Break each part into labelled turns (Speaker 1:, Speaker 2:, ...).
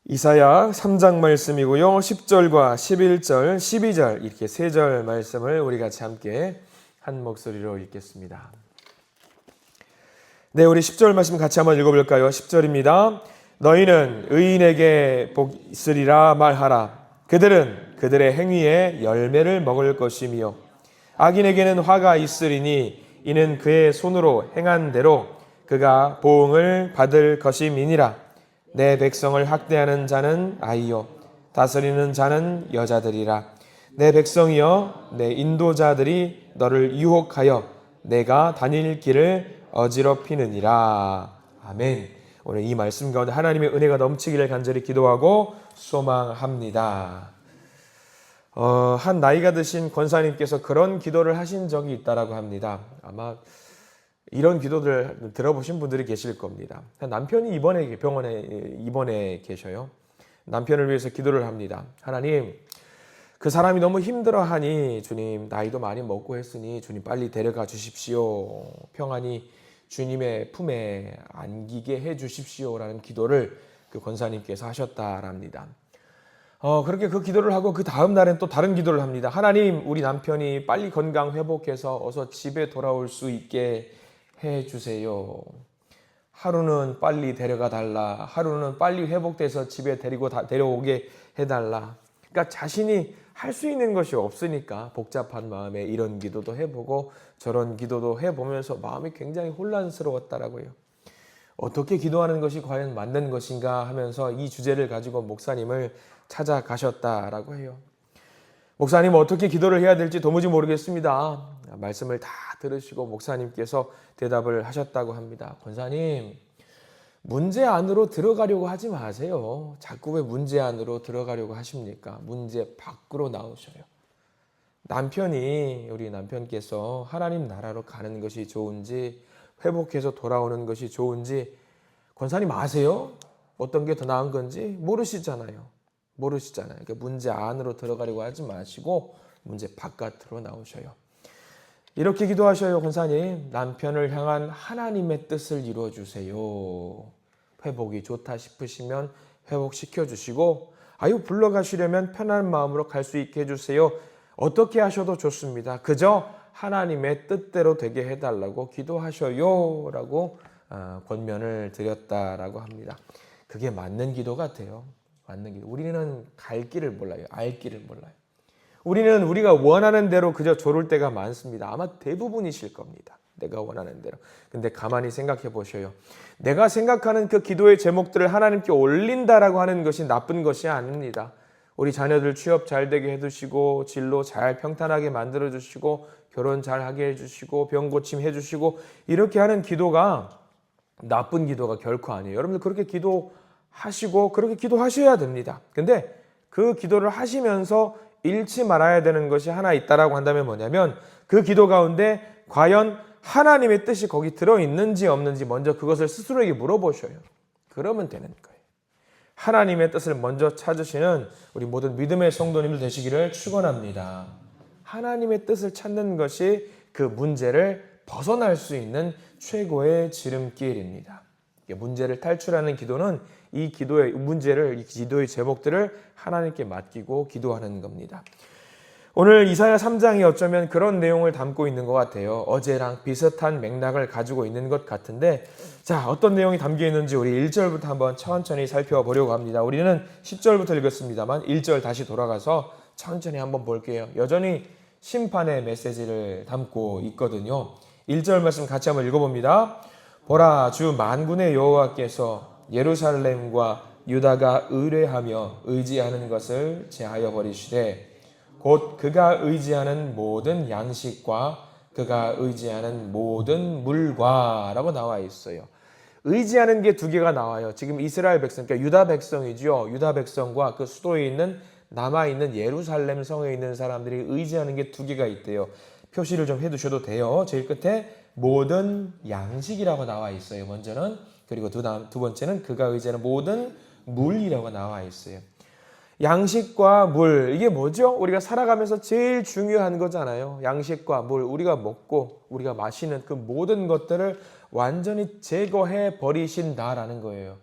Speaker 1: 이사야 3장 말씀이고요. 10절과 11절, 12절 이렇게 3절 말씀을 우리 같이 함께 한 목소리로 읽겠습니다. 네, 우리 10절 말씀 같이 한번 읽어볼까요? 10절입니다. 너희는 의인에게 복 있으리라 말하라. 그들은 그들의 행위의 열매를 먹을 것이며 악인에게는 화가 있으리니 이는 그의 손으로 행한 대로 그가 보응을 받을 것임이니라. 내 백성을 학대하는 자는 아이요 다스리는 자는 여자들이라. 내 백성이여 내 인도자들이 너를 유혹하여 내가 다닐 길을 어지럽히느니라. 아멘. 오늘 이 말씀 가운데 하나님의 은혜가 넘치기를 간절히 기도하고 소망합니다. 한 나이가 드신 권사님께서 그런 기도를 하신 적이 있다라고 합니다. 아마 이런 기도들 들어보신 분들이 계실 겁니다. 남편이 병원에 입원해 계셔요. 남편을 위해서 기도를 합니다. 하나님, 그 사람이 너무 힘들어하니 주님 나이도 많이 먹고 했으니 주님 빨리 데려가 주십시오. 평안히 주님의 품에 안기게 해 주십시오라는 기도를 그 권사님께서 하셨다랍니다. 그렇게 그 기도를 하고 그 다음 날엔 또 다른 기도를 합니다. 하나님, 우리 남편이 빨리 건강 회복해서 어서 집에 돌아올 수 있게 해 주세요. 하루는 빨리 데려가 달라. 하루는 빨리 회복돼서 집에 데려오게 해달라. 그러니까 자신이 할 수 있는 것이 없으니까 복잡한 마음에 이런 기도도 해보고 저런 기도도 해보면서 마음이 굉장히 혼란스러웠다라고요. 어떻게 기도하는 것이 과연 맞는 것인가 하면서 이 주제를 가지고 목사님을 찾아가셨다라고 해요. 목사님, 어떻게 기도를 해야 될지 도무지 모르겠습니다. 말씀을 다 들으시고 목사님께서 대답을 하셨다고 합니다. 권사님, 문제 안으로 들어가려고 하지 마세요. 자꾸 왜 문제 안으로 들어가려고 하십니까? 문제 밖으로 나오셔요. 우리 남편께서 하나님 나라로 가는 것이 좋은지 회복해서 돌아오는 것이 좋은지 권사님 아세요? 어떤 게 더 나은 건지 모르시잖아요. 그러니까 문제 안으로 들어가려고 하지 마시고 문제 바깥으로 나오셔요. 이렇게 기도하셔요. 권사님, 남편을 향한 하나님의 뜻을 이루어주세요. 회복이 좋다 싶으시면 회복시켜 주시고 불러가시려면 편한 마음으로 갈 수 있게 해주세요. 어떻게 하셔도 좋습니다. 그저 하나님의 뜻대로 되게 해달라고 기도하셔요 라고 권면을 드렸다라고 합니다. 그게 맞는 기도 같아요. 맞는 기도. 우리는 갈 길을 몰라요. 알 길을 몰라요. 우리는 우리가 원하는 대로 그저 조를 때가 많습니다. 아마 대부분이실 겁니다. 내가 원하는 대로. 근데 가만히 생각해 보셔요. 내가 생각하는 그 기도의 제목들을 하나님께 올린다라고 하는 것이 나쁜 것이 아닙니다. 우리 자녀들 취업 잘 되게 해주시고 진로 잘 평탄하게 만들어주시고 결혼 잘 하게 해주시고 병 고침 해주시고 이렇게 하는 기도가 나쁜 기도가 결코 아니에요. 여러분들 그렇게 기도하시고 그렇게 기도하셔야 됩니다. 근데 그 기도를 하시면서 잃지 말아야 되는 것이 하나 있다라고 한다면 뭐냐면 그 기도 가운데 과연 하나님의 뜻이 거기 들어있는지 없는지 먼저 그것을 스스로에게 물어보셔요. 그러면 되는 거예요. 하나님의 뜻을 먼저 찾으시는 우리 모든 믿음의 성도님들 되시기를 축원합니다. 하나님의 뜻을 찾는 것이 그 문제를 벗어날 수 있는 최고의 지름길입니다. 문제를 탈출하는 기도는 이 기도의 제목들을 하나님께 맡기고 기도하는 겁니다. 오늘 이사야 3장이 어쩌면 그런 내용을 담고 있는 것 같아요. 어제랑 비슷한 맥락을 가지고 있는 것 같은데, 자, 어떤 내용이 담겨 있는지 우리 1절부터 한번 천천히 살펴보려고 합니다. 우리는 10절부터 읽었습니다만 1절 다시 돌아가서 천천히 한번 볼게요. 여전히 심판의 메시지를 담고 있거든요. 1절 말씀 같이 한번 읽어봅니다. 보라, 주 만군의 여호와께서 예루살렘과 유다가 의뢰하며 의지하는 것을 제하여 버리시되 곧 그가 의지하는 모든 양식과 그가 의지하는 모든 물과 라고 나와 있어요. 의지하는 게 두 개가 나와요. 지금 이스라엘 백성, 그러니까 유다 백성이죠. 유다 백성과 그 수도에 있는 남아있는 예루살렘 성에 있는 사람들이 의지하는 게 두 개가 있대요. 표시를 좀 해두셔도 돼요. 제일 끝에 모든 양식이라고 나와 있어요. 먼저는. 그리고 두 번째는 그가 의지하는 모든 물이라고 나와 있어요. 양식과 물, 이게 뭐죠? 우리가 살아가면서 제일 중요한 거잖아요. 양식과 물, 우리가 먹고 우리가 마시는 그 모든 것들을 완전히 제거해 버리신다라는 거예요.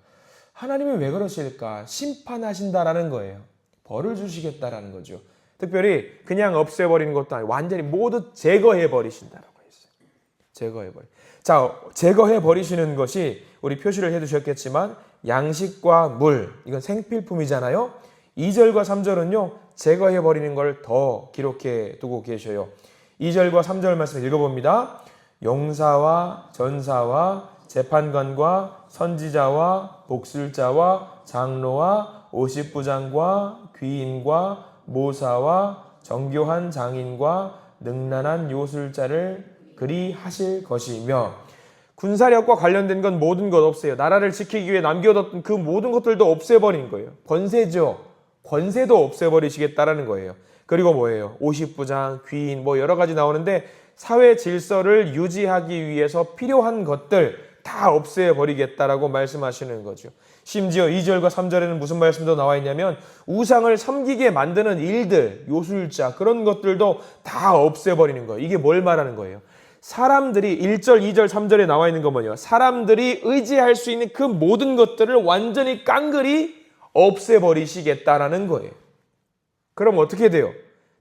Speaker 1: 하나님이 왜 그러실까? 심판하신다라는 거예요. 벌을 주시겠다라는 거죠. 특별히 그냥 없애버리는 것도 아니고 완전히 모두 제거해버리신다라고 했어요. 제거해버리. 자, 제거해버리시는 것이 우리 표시를 해두셨겠지만 양식과 물, 이건 생필품이잖아요. 2절과 3절은요. 제거해버리는 걸 더 기록해 두고 계셔요. 2절과 3절 말씀 읽어봅니다. 용사와 전사와 재판관과 선지자와 복술자와 장로와 50부장과 귀인과 모사와 정교한 장인과 능란한 요술자를 그리 하실 것이며 군사력과 관련된 건 모든 것 없어요. 나라를 지키기 위해 남겨뒀던 그 모든 것들도 없애버린 거예요. 권세죠. 권세도 없애버리시겠다라는 거예요. 그리고 뭐예요? 50부장, 귀인 뭐 여러 가지 나오는데 사회 질서를 유지하기 위해서 필요한 것들 다 없애버리겠다라고 말씀하시는 거죠. 심지어 2절과 3절에는 무슨 말씀도 나와 있냐면 우상을 섬기게 만드는 일들, 요술자 그런 것들도 다 없애버리는 거예요. 이게 뭘 말하는 거예요? 사람들이 1절, 2절, 3절에 나와 있는 건 뭐예요? 사람들이 의지할 수 있는 그 모든 것들을 완전히 깡그리 없애버리시겠다라는 거예요. 그럼 어떻게 돼요?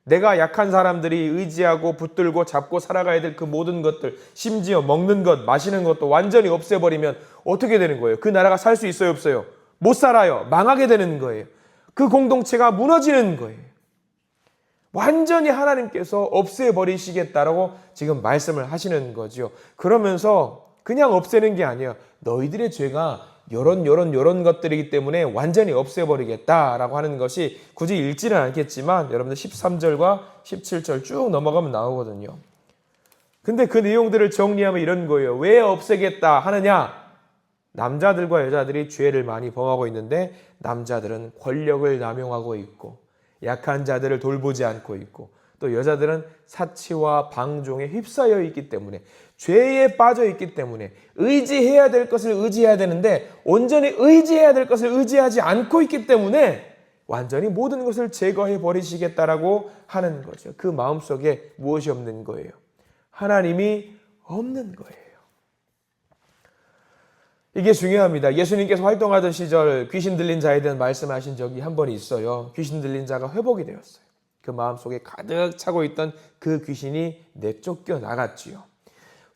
Speaker 1: 내가 약한 사람들이 의지하고 붙들고 잡고 살아가야 될 그 모든 것들, 심지어 먹는 것, 마시는 것도 완전히 없애버리면 어떻게 되는 거예요? 그 나라가 살 수 있어요, 없어요? 못 살아요. 망하게 되는 거예요. 그 공동체가 무너지는 거예요. 완전히 하나님께서 없애버리시겠다라고 지금 말씀을 하시는 거죠. 그러면서 그냥 없애는 게 아니에요. 너희들의 죄가 요런 것들이기 때문에 완전히 없애버리겠다라고 하는 것이 굳이 읽지는 않겠지만 여러분들 13절과 17절 쭉 넘어가면 나오거든요. 근데 그 내용들을 정리하면 이런 거예요. 왜 없애겠다 하느냐? 남자들과 여자들이 죄를 많이 범하고 있는데 남자들은 권력을 남용하고 있고 약한 자들을 돌보지 않고 있고 또 여자들은 사치와 방종에 휩싸여 있기 때문에 죄에 빠져 있기 때문에 의지해야 될 것을 의지해야 되는데 온전히 의지해야 될 것을 의지하지 않고 있기 때문에 완전히 모든 것을 제거해 버리시겠다라고 하는 거죠. 그 마음속에 무엇이 없는 거예요? 하나님이 없는 거예요. 이게 중요합니다. 예수님께서 활동하던 시절 귀신 들린 자에 대한 말씀하신 적이 한 번 있어요. 귀신 들린 자가 회복이 되었어요. 그 마음속에 가득 차고 있던 그 귀신이 내쫓겨 나갔지요.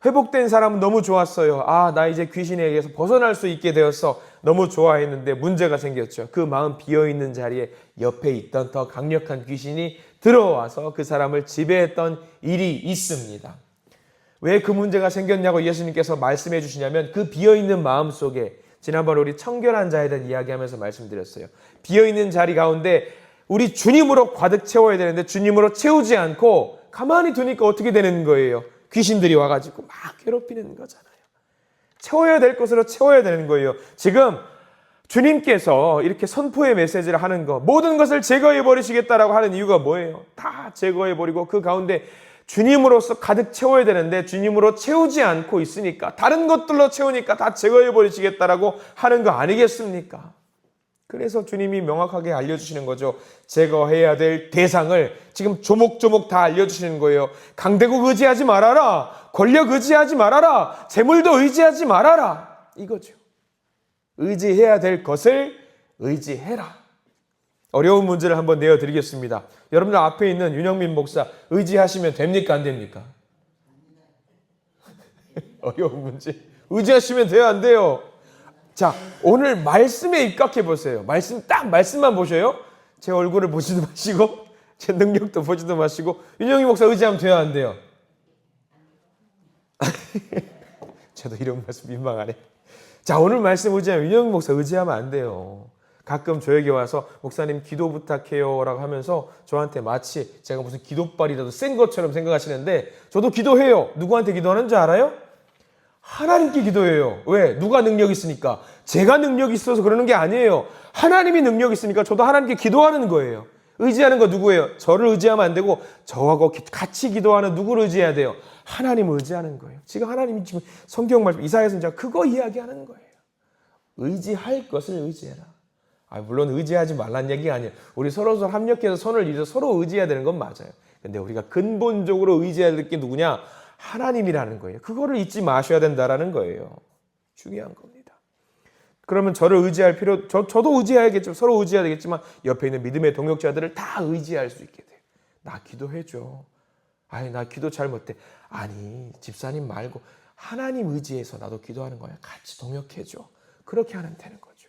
Speaker 1: 회복된 사람은 너무 좋았어요. 아, 나 이제 귀신에게서 벗어날 수 있게 되었어. 너무 좋아했는데 문제가 생겼죠. 그 마음 비어있는 자리에 옆에 있던 더 강력한 귀신이 들어와서 그 사람을 지배했던 일이 있습니다. 왜 그 문제가 생겼냐고 예수님께서 말씀해 주시냐면 그 비어있는 마음 속에 지난번 우리 청결한 자에 대한 이야기하면서 말씀드렸어요. 비어있는 자리 가운데 우리 주님으로 가득 채워야 되는데 주님으로 채우지 않고 가만히 두니까 어떻게 되는 거예요? 귀신들이 와가지고 막 괴롭히는 거잖아요. 채워야 될 것으로 채워야 되는 거예요. 지금 주님께서 이렇게 선포의 메시지를 하는 거 모든 것을 제거해 버리시겠다라고 하는 이유가 뭐예요? 다 제거해 버리고 그 가운데 주님으로서 가득 채워야 되는데 주님으로 채우지 않고 있으니까 다른 것들로 채우니까 다 제거해 버리시겠다라고 하는 거 아니겠습니까? 그래서 주님이 명확하게 알려주시는 거죠. 제거해야 될 대상을 지금 조목조목 다 알려주시는 거예요. 강대국 의지하지 말아라. 권력 의지하지 말아라. 재물도 의지하지 말아라. 이거죠. 의지해야 될 것을 의지해라. 어려운 문제를 한번 내어드리겠습니다. 여러분들 앞에 있는 윤영민 목사 의지하시면 됩니까? 안 됩니까? 어려운 문제. 의지하시면 돼요? 안 돼요? 자, 오늘 말씀에 입각해 보세요. 말씀만 보셔요. 제 얼굴을 보지도 마시고 제 능력도 보지도 마시고 윤영민 목사 의지하면 돼요? 안 돼요? 저도 이런 말씀 민망하네. 자, 오늘 말씀 의지하면 윤영민 목사 의지하면 안 돼요. 가끔 저에게 와서 목사님 기도 부탁해요 라고 하면서 저한테 마치 제가 무슨 기도발이라도 센 것처럼 생각하시는데 저도 기도해요. 누구한테 기도하는 줄 알아요? 하나님께 기도해요. 왜? 누가 능력 있으니까? 제가 능력이 있어서 그러는 게 아니에요. 하나님이 능력 있으니까 저도 하나님께 기도하는 거예요. 의지하는 거 누구예요? 저를 의지하면 안 되고 저하고 같이 기도하는 누구를 의지해야 돼요? 하나님을 의지하는 거예요. 지금 하나님이 지금 성경 말씀 이사야서는 제가 그거 이야기하는 거예요. 의지할 것을 의지해라. 물론 의지하지 말란 얘기가 아니에요. 우리 서로 합력해서 손을 이어서 서로 의지해야 되는 건 맞아요. 근데 우리가 근본적으로 의지해야 될 게 누구냐? 하나님이라는 거예요. 그거를 잊지 마셔야 된다라는 거예요. 중요한 겁니다. 그러면 저를 의지할 저도 의지해야겠죠. 서로 의지해야 되겠지만 옆에 있는 믿음의 동역자들을 다 의지할 수 있게 돼요. 나 기도해줘. 아니, 나 기도 잘 못해. 아니, 집사님 말고 하나님 의지해서 나도 기도하는 거야. 같이 동역해줘. 그렇게 하면 되는 거죠.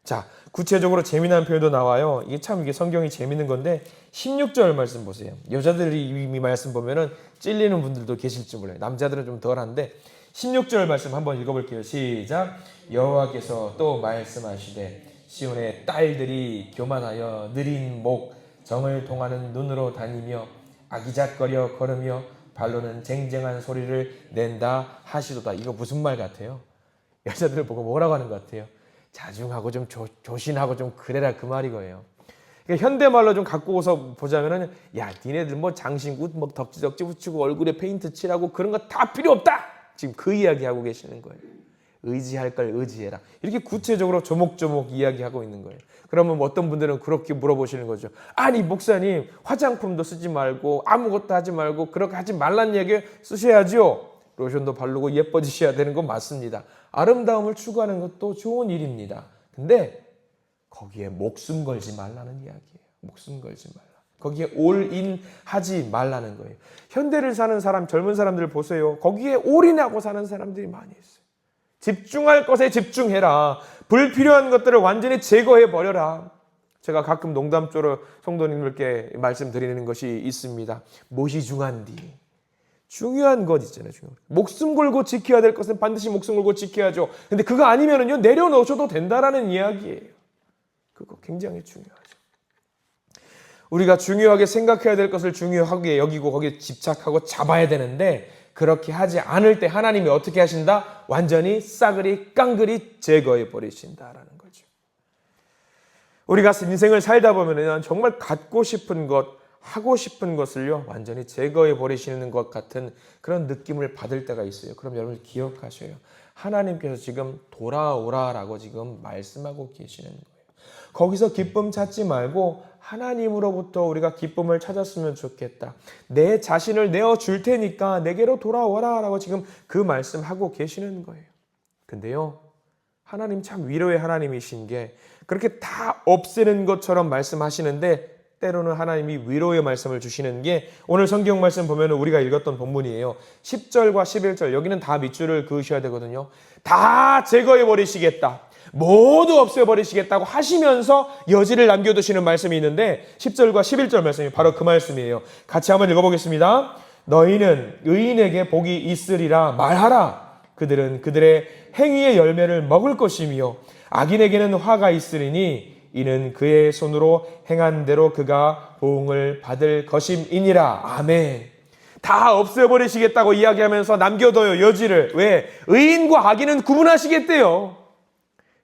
Speaker 1: 자, 구체적으로 재미난 표현도 나와요. 이게 성경이 재밌는 건데 16절 말씀 보세요. 여자들이 이 말씀 보면은 찔리는 분들도 계실지 몰라요. 남자들은 좀 덜한데 16절 말씀 한번 읽어볼게요. 시작. 여호와께서 또 말씀하시되 시온의 딸들이 교만하여 느린 목 정을 통하는 눈으로 다니며 아기작거려 걸으며 발로는 쟁쟁한 소리를 낸다 하시도다. 이거 무슨 말 같아요? 여자들을 보고 뭐라고 하는 것 같아요? 자중하고 좀 조신하고 좀 그래라, 그 말이 거예요. 그러니까 현대말로 좀 갖고 오서 보자면은, 야, 니네들 뭐 장신구 뭐 덕지덕지 붙이고 얼굴에 페인트 칠하고 그런 거 다 필요 없다. 지금 그 이야기 하고 계시는 거예요. 의지할 걸 의지해라. 이렇게 구체적으로 조목조목 이야기하고 있는 거예요. 그러면 어떤 분들은 그렇게 물어보시는 거죠. 아니, 목사님, 화장품도 쓰지 말고 아무것도 하지 말고 그렇게 하지 말란 얘기 쓰셔야죠. 로션도 바르고 예뻐지셔야 되는 건 맞습니다. 아름다움을 추구하는 것도 좋은 일입니다. 근데 거기에 목숨 걸지 말라는 이야기예요. 목숨 걸지 말라. 거기에 올인하지 말라는 거예요. 현대를 사는 사람, 젊은 사람들 보세요. 거기에 올인하고 사는 사람들이 많이 있어요. 집중할 것에 집중해라. 불필요한 것들을 완전히 제거해버려라. 제가 가끔 농담조로 성도님들께 말씀드리는 것이 있습니다. 무엇이 중한디? 중요한 것 있잖아요. 중요한 것. 목숨 걸고 지켜야 될 것은 반드시 목숨 걸고 지켜야죠. 근데 그거 아니면은요, 내려놓으셔도 된다라는 이야기예요. 그거 굉장히 중요하죠. 우리가 중요하게 생각해야 될 것을 중요하게 여기고 거기에 집착하고 잡아야 되는데, 그렇게 하지 않을 때 하나님이 어떻게 하신다? 완전히 싸그리 깡그리 제거해 버리신다라는 거죠. 우리가 인생을 살다 보면 정말 갖고 싶은 것, 하고 싶은 것을요, 완전히 제거해 버리시는 것 같은 그런 느낌을 받을 때가 있어요. 그럼 여러분 기억하셔요. 하나님께서 지금 돌아오라라고 지금 말씀하고 계시는 거예요. 거기서 기쁨 찾지 말고 하나님으로부터 우리가 기쁨을 찾았으면 좋겠다. 내 자신을 내어줄 테니까 내게로 돌아오라 라고 지금 그 말씀하고 계시는 거예요. 근데요, 하나님 참 위로의 하나님이신 게 그렇게 다 없애는 것처럼 말씀하시는데, 때로는 하나님이 위로의 말씀을 주시는 게 오늘 성경 말씀 보면 우리가 읽었던 본문이에요. 10절과 11절, 여기는 다 밑줄을 그으셔야 되거든요. 다 제거해 버리시겠다, 모두 없애버리시겠다고 하시면서 여지를 남겨두시는 말씀이 있는데 10절과 11절 말씀이 바로 그 말씀이에요. 같이 한번 읽어보겠습니다. 너희는 의인에게 복이 있으리라 말하라. 그들은 그들의 행위의 열매를 먹을 것이며 악인에게는 화가 있으리니 이는 그의 손으로 행한 대로 그가 보응을 받을 것임이니라. 아멘. 다 없애버리시겠다고 이야기하면서 남겨둬요, 여지를. 왜? 의인과 악인은 구분하시겠대요.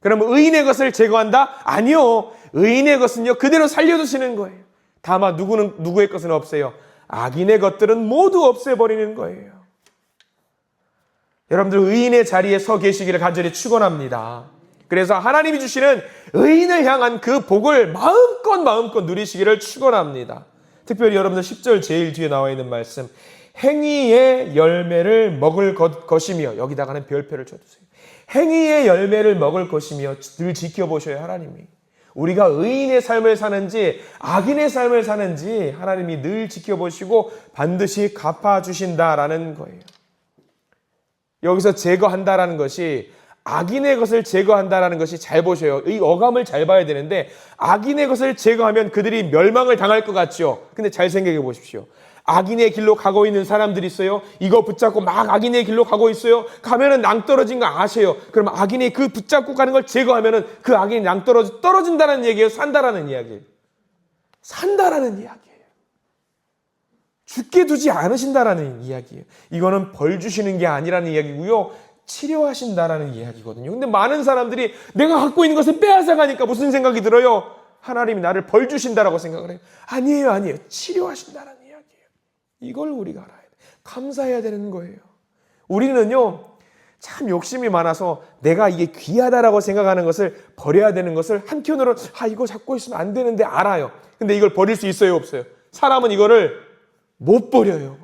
Speaker 1: 그러면 의인의 것을 제거한다? 아니요. 의인의 것은요, 그대로 살려두시는 거예요. 다만 누구의 것은 없어요. 악인의 것들은 모두 없애버리는 거예요. 여러분들 의인의 자리에 서 계시기를 간절히 축원합니다. 그래서 하나님이 주시는 의인을 향한 그 복을 마음껏 누리시기를 축원합니다. 특별히 여러분들 10절 제일 뒤에 나와 있는 말씀, 행위의 열매를 먹을 것이며, 여기다가는 별표를 쳐주세요. 행위의 열매를 먹을 것이며, 늘 지켜보셔요, 하나님이. 우리가 의인의 삶을 사는지 악인의 삶을 사는지 하나님이 늘 지켜보시고 반드시 갚아주신다라는 거예요. 여기서 제거한다라는 것이, 악인의 것을 제거한다라는 것이, 잘 보셔요. 이 어감을 잘 봐야 되는데, 악인의 것을 제거하면 그들이 멸망을 당할 것 같죠. 근데 잘 생각해 보십시오. 악인의 길로 가고 있는 사람들이 있어요. 이거 붙잡고 막 악인의 길로 가고 있어요. 가면은 낭떠러진 거 아세요? 그럼 악인이 그 붙잡고 가는 걸 제거하면은 그 악인이 떨어진다는 얘기예요? 산다라는 이야기예요? 산다라는 이야기예요. 죽게 두지 않으신다라는 이야기예요. 이거는 벌 주시는 게 아니라는 이야기고요, 치료하신다라는 이야기거든요. 근데 많은 사람들이 내가 갖고 있는 것을 빼앗아가니까 무슨 생각이 들어요? 하나님이 나를 벌 주신다라고 생각을 해요. 아니에요. 치료하신다라는 이야기예요. 이걸 우리가 알아야 돼. 감사해야 되는 거예요. 우리는요, 참 욕심이 많아서 내가 이게 귀하다라고 생각하는 것을 버려야 되는 것을 한켠으로, 이거 잡고 있으면 안 되는데 알아요. 근데 이걸 버릴 수 있어요, 없어요? 사람은 이거를 못 버려요.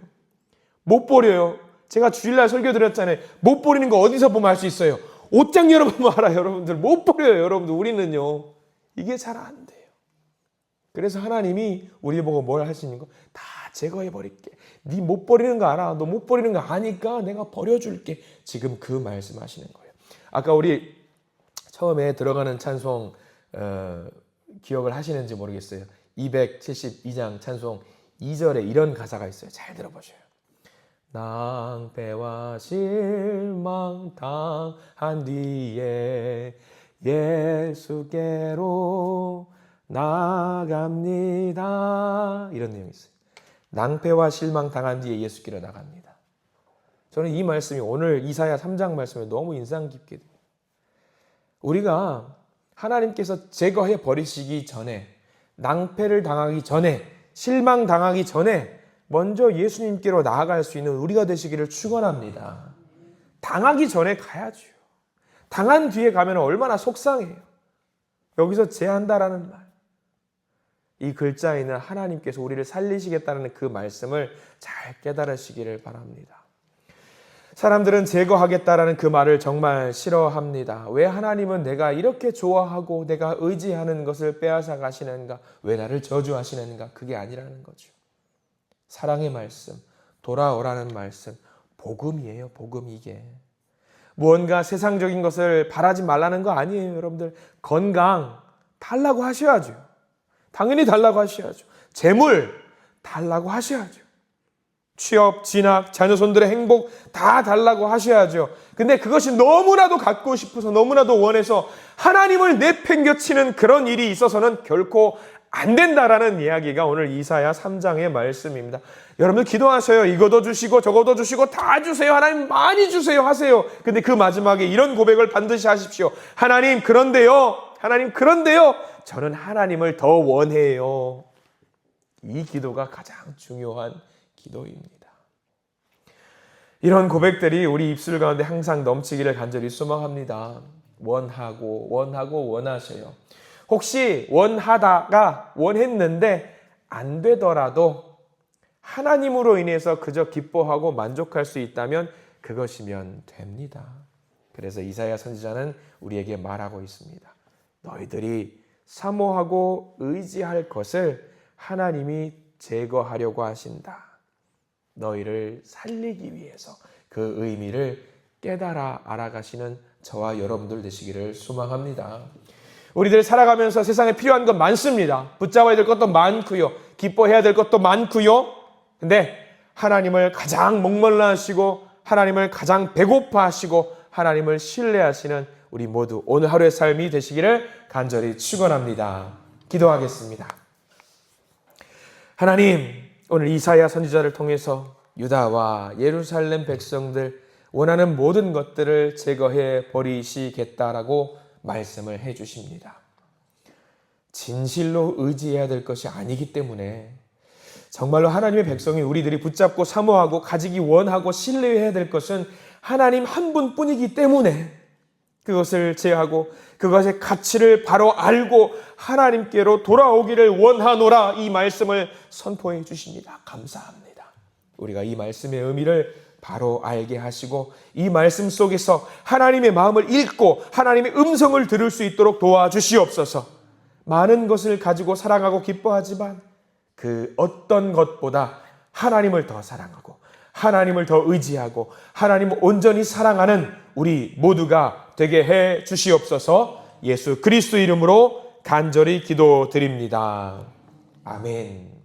Speaker 1: 못 버려요. 제가 주일날 설교 드렸잖아요. 못 버리는 거 어디서 보면 알 수 있어요? 옷장 열어보면 알아요. 여러분들 못 버려요. 여러분들 우리는요. 이게 잘 안 돼요. 그래서 하나님이 우리 보고 뭘 하시는 거? 다 제거해 버릴게. 네 못 버리는 거 알아. 너 못 버리는 거 아니까 내가 버려줄게. 지금 그 말씀하시는 거예요. 아까 우리 처음에 들어가는 찬송 기억을 하시는지 모르겠어요. 272장 찬송 2절에 이런 가사가 있어요. 잘 들어보셔요. 낭패와 실망 당한 뒤에 예수께로 나갑니다. 이런 내용이 있어요. 낭패와 실망 당한 뒤에 예수께로 나갑니다. 저는 이 말씀이 오늘 이사야 3장 말씀에 너무 인상 깊게 돼요. 우리가 하나님께서 제거해 버리시기 전에, 낭패를 당하기 전에, 실망 당하기 전에 먼저 예수님께로 나아갈 수 있는 우리가 되시기를 축원합니다. 당하기 전에 가야죠. 당한 뒤에 가면 얼마나 속상해요. 여기서 제한다라는 말. 이 글자에는 하나님께서 우리를 살리시겠다는 그 말씀을 잘 깨달으시기를 바랍니다. 사람들은 제거하겠다라는 그 말을 정말 싫어합니다. 왜 하나님은 내가 이렇게 좋아하고 내가 의지하는 것을 빼앗아 가시는가? 왜 나를 저주하시는가? 그게 아니라는 거죠. 사랑의 말씀, 돌아오라는 말씀, 복음이에요. 복음 이게. 무언가 세상적인 것을 바라지 말라는 거 아니에요. 여러분들 건강 달라고 하셔야죠. 당연히 달라고 하셔야죠. 재물 달라고 하셔야죠. 취업, 진학, 자녀손들의 행복 다 달라고 하셔야죠. 근데 그것이 너무나도 갖고 싶어서 너무나도 원해서 하나님을 내팽겨치는 그런 일이 있어서는 결코 안 된다라는 이야기가 오늘 이사야 3장의 말씀입니다. 여러분들 기도하셔요. 이거도 주시고 저거도 주시고 다 주세요. 하나님 많이 주세요 하세요. 근데 그 마지막에 이런 고백을 반드시 하십시오. 하나님 그런데요. 하나님 그런데요. 저는 하나님을 더 원해요. 이 기도가 가장 중요한 기도입니다. 이런 고백들이 우리 입술 가운데 항상 넘치기를 간절히 소망합니다. 원하셔요. 혹시 원하다가 원했는데 안 되더라도 하나님으로 인해서 그저 기뻐하고 만족할 수 있다면 그것이면 됩니다. 그래서 이사야 선지자는 우리에게 말하고 있습니다. 너희들이 사모하고 의지할 것을 하나님이 제거하려고 하신다. 너희를 살리기 위해서 그 의미를 깨달아 알아가시는 저와 여러분들 되시기를 소망합니다. 우리들 살아가면서 세상에 필요한 건 많습니다. 붙잡아야 될 것도 많고요. 기뻐해야 될 것도 많고요. 근데 하나님을 가장 목말라 하시고 하나님을 가장 배고파 하시고 하나님을 신뢰하시는 우리 모두 오늘 하루의 삶이 되시기를 간절히 축원합니다. 기도하겠습니다. 하나님, 오늘 이사야 선지자를 통해서 유다와 예루살렘 백성들 원하는 모든 것들을 제거해 버리시겠다라고 말씀을 해 주십니다. 진실로 의지해야 될 것이 아니기 때문에 정말로 하나님의 백성이 우리들이 붙잡고 사모하고 가지기 원하고 신뢰해야 될 것은 하나님 한 분뿐이기 때문에 그것을 제하고 그것의 가치를 바로 알고 하나님께로 돌아오기를 원하노라 이 말씀을 선포해 주십니다. 감사합니다. 우리가 이 말씀의 의미를 바로 알게 하시고 이 말씀 속에서 하나님의 마음을 읽고 하나님의 음성을 들을 수 있도록 도와주시옵소서. 많은 것을 가지고 사랑하고 기뻐하지만 그 어떤 것보다 하나님을 더 사랑하고 하나님을 더 의지하고 하나님을 온전히 사랑하는 우리 모두가 되게 해 주시옵소서. 예수 그리스도 이름으로 간절히 기도드립니다. 아멘.